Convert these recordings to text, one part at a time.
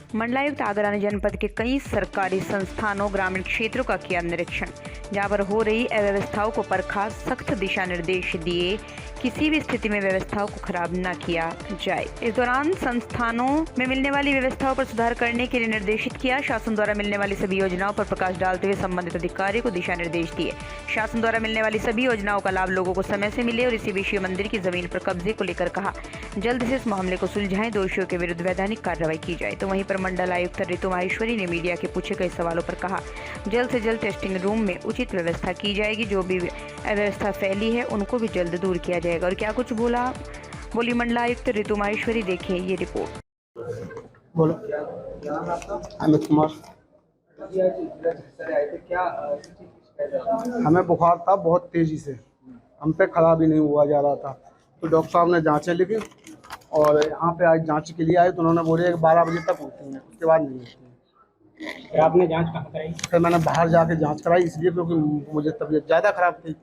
मंडलायुक्त आगरा ने जनपद के कई सरकारी संस्थानों ग्रामीण क्षेत्रों का किया निरीक्षण, जहां पर हो रही अव्यवस्थाओं को परखा, सख्त दिशा निर्देश दिए, किसी भी स्थिति में व्यवस्थाओं को खराब न किया जाए। इस दौरान संस्थानों में मिलने वाली व्यवस्थाओं पर सुधार करने के लिए निर्देशित किया। शासन द्वारा मिलने वाली सभी योजनाओं पर प्रकाश डालते हुए संबंधित अधिकारी को दिशा निर्देश दिए। शासन द्वारा मिलने वाली सभी योजनाओं का लाभ लोगों को समय से मिले और इसी विषय मंदिर की जमीन पर कब्जे को लेकर कहा, जल्द से इस मामले को सुलझाएं, दोषियों के विरुद्ध वैधानिक कार्रवाई की जाए। तो वहीं पर मंडल आयुक्त ऋतु माहेश्वरी ने मीडिया के पूछे गए सवालों पर कहा, जल्द से जल्द टेस्टिंग रूम में उचित व्यवस्था की जाएगी, जो भी अव्यवस्था फैली है उनको भी जल्द दूर किया जाएगा। और क्या कुछ बोली मंडलायुक्त ऋतु माहेश्वरी, देखिए ये रिपोर्ट। बोलो। अमित कुमार। हमें बुखार था बहुत तेजी से, हम पे खराब ही नहीं हुआ जा रहा था, तो डॉक्टर साहब ने जांचें लिखी और यहाँ पे आज जांच के लिए आए तो उन्होंने बोले 12 बजे तक होती हैं, उसके बाद नहीं होती है। आपने जांच कहाँ कराई? फिर मैंने बाहर जाके जांच कराई, इसलिए क्योंकि मुझे तबीयत ज़्यादा खराब थी।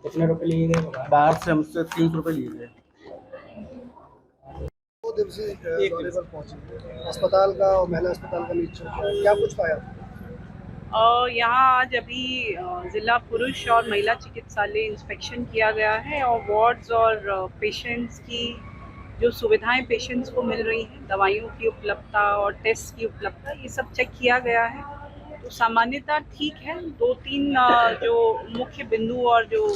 कितने रुपए लिए गए? बाहर से हमसे 300 रुपये लिए गए। 2 दिवसीय दौरे पर पहुंचे, अस्पताल का और महिला अस्पताल का निरीक्षण किया, क्या कुछ पाया? यहाँ आज अभी ज़िला पुरुष और महिला चिकित्सालय इंस्पेक्शन किया गया है और वार्ड्स और पेशेंट्स की जो सुविधाएं पेशेंट्स को मिल रही हैं, दवाइयों की उपलब्धता और टेस्ट की उपलब्धता, ये सब चेक किया गया है। तो सामान्यतः ठीक है। 2-3 जो मुख्य बिंदु और जो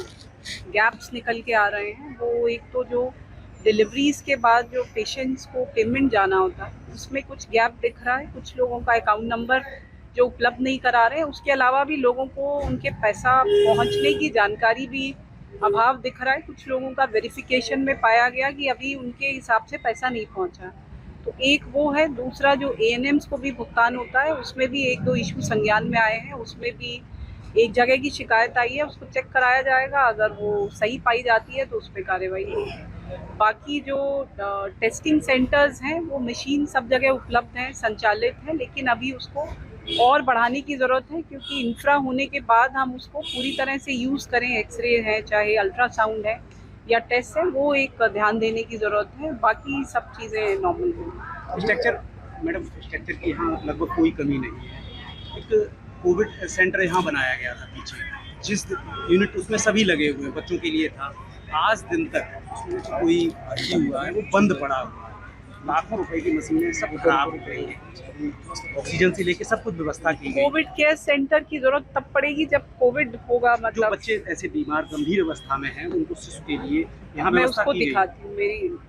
गैप्स निकल के आ रहे हैं, वो एक तो जो डिलीवरीज के बाद जो पेशेंट्स को पेमेंट जाना होता है, उसमें कुछ गैप दिख रहा है। कुछ लोगों का अकाउंट नंबर जो उपलब्ध नहीं करा रहे हैं, उसके अलावा भी लोगों को उनके पैसा पहुंचने की जानकारी भी अभाव दिख रहा है। कुछ लोगों का वेरिफिकेशन में पाया गया कि अभी उनके हिसाब से पैसा नहीं पहुंचा। तो एक वो है। दूसरा जो ANMs को भी भुगतान होता है, उसमें भी 1-2 इशू संज्ञान में आए हैं। उसमें भी एक जगह की शिकायत आई है, उसको चेक कराया जाएगा। अगर वो सही पाई जाती है तो उस पर कार्रवाई होगी। बाकी जो टेस्टिंग सेंटर्स हैं, वो मशीन सब जगह उपलब्ध हैं, संचालित हैं, लेकिन अभी उसको और बढ़ाने की ज़रूरत है, क्योंकि इंफ्रा होने के बाद हम उसको पूरी तरह से यूज़ करें। एक्सरे है, चाहे अल्ट्रासाउंड है या टेस्ट है, वो एक ध्यान देने की ज़रूरत है। बाकी सब चीज़ें नॉर्मल हैं। स्ट्रक्चर मैडम, स्ट्रक्चर की यहाँ लगभग कोई कमी नहीं है। एक कोविड सेंटर यहाँ बनाया गया था पीछे, जिस यूनिट उसमें सभी लगे हुए बच्चों के लिए था। आज दिन तक उसमें कोई भर्ती हुआ है वो बंद पड़ा हुआ है। लाखों रुपए की मशीनें सब खराब हो गई हैं, ऑक्सीजन से लेके सब कुछ व्यवस्था की गई। कोविड केयर सेंटर की जरूरत तब पड़ेगी जब कोविड होगा। मतलब जो बच्चे ऐसे बीमार गंभीर अवस्था में हैं, उनको शिशु के लिए यहाँ मैं व्यवस्था उसको की गई। दिखाती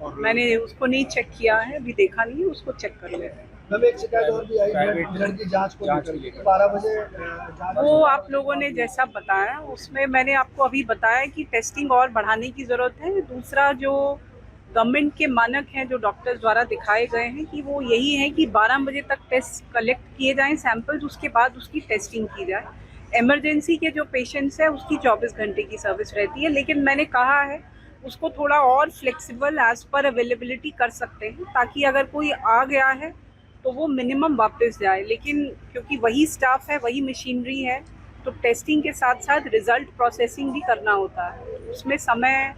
हूँ। मैंने उसको नहीं चेक किया है, अभी देखा नहीं है, उसको चेक कर लेते हैं। हमें एक शिकायत और भी आई ब्लड की जांच को लेकर 12 बजे जांच। वो आप लोगों ने जैसा बताया, उसमें मैंने आपको अभी बताया कि टेस्टिंग और बढ़ाने की ज़रूरत है। दूसरा जो गवर्नमेंट के मानक हैं, जो डॉक्टर्स द्वारा दिखाए गए हैं, कि वो यही है कि 12 बजे तक टेस्ट कलेक्ट किए जाएं सैंपल्स, उसके बाद उसकी टेस्टिंग की जाए। इमरजेंसी के जो पेशेंट्स हैं, उसकी 24 घंटे की सर्विस रहती है, लेकिन मैंने कहा है उसको थोड़ा और फ्लेक्सिबल एज पर अवेलेबिलिटी कर सकते हैं, ताकि अगर कोई आ गया है तो वो मिनिमम वापस जाए। लेकिन क्योंकि वही स्टाफ है, वही मशीनरी है, तो टेस्टिंग के साथ साथ रिजल्ट प्रोसेसिंग भी करना होता है। उसमें समय,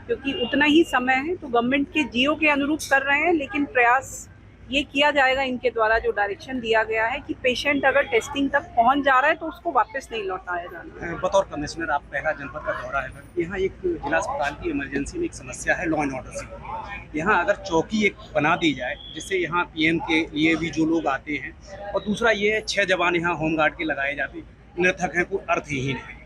क्योंकि उतना ही समय है, तो गवर्नमेंट के जियो के अनुरूप कर रहे हैं। लेकिन प्रयास ये किया जाएगा इनके द्वारा, जो डायरेक्शन दिया गया है, कि पेशेंट अगर टेस्टिंग तक पहुंच जा रहा है तो उसको वापस नहीं लौटाया जाना। बतौर कमिश्नर आप पहला जनपद का दौरा है, यहाँ एक जिला अस्पताल की इमरजेंसी में एक समस्या है लॉ एंड ऑर्डर से। यहाँ अगर चौकी एक बना दी जाए, जिससे यहाँ PM के लिए भी जो लोग आते हैं, और दूसरा ये है 6 जवान यहाँ होमगार्ड के लगाए जाते, निरर्थक हैं, कोई अर्थहीन है।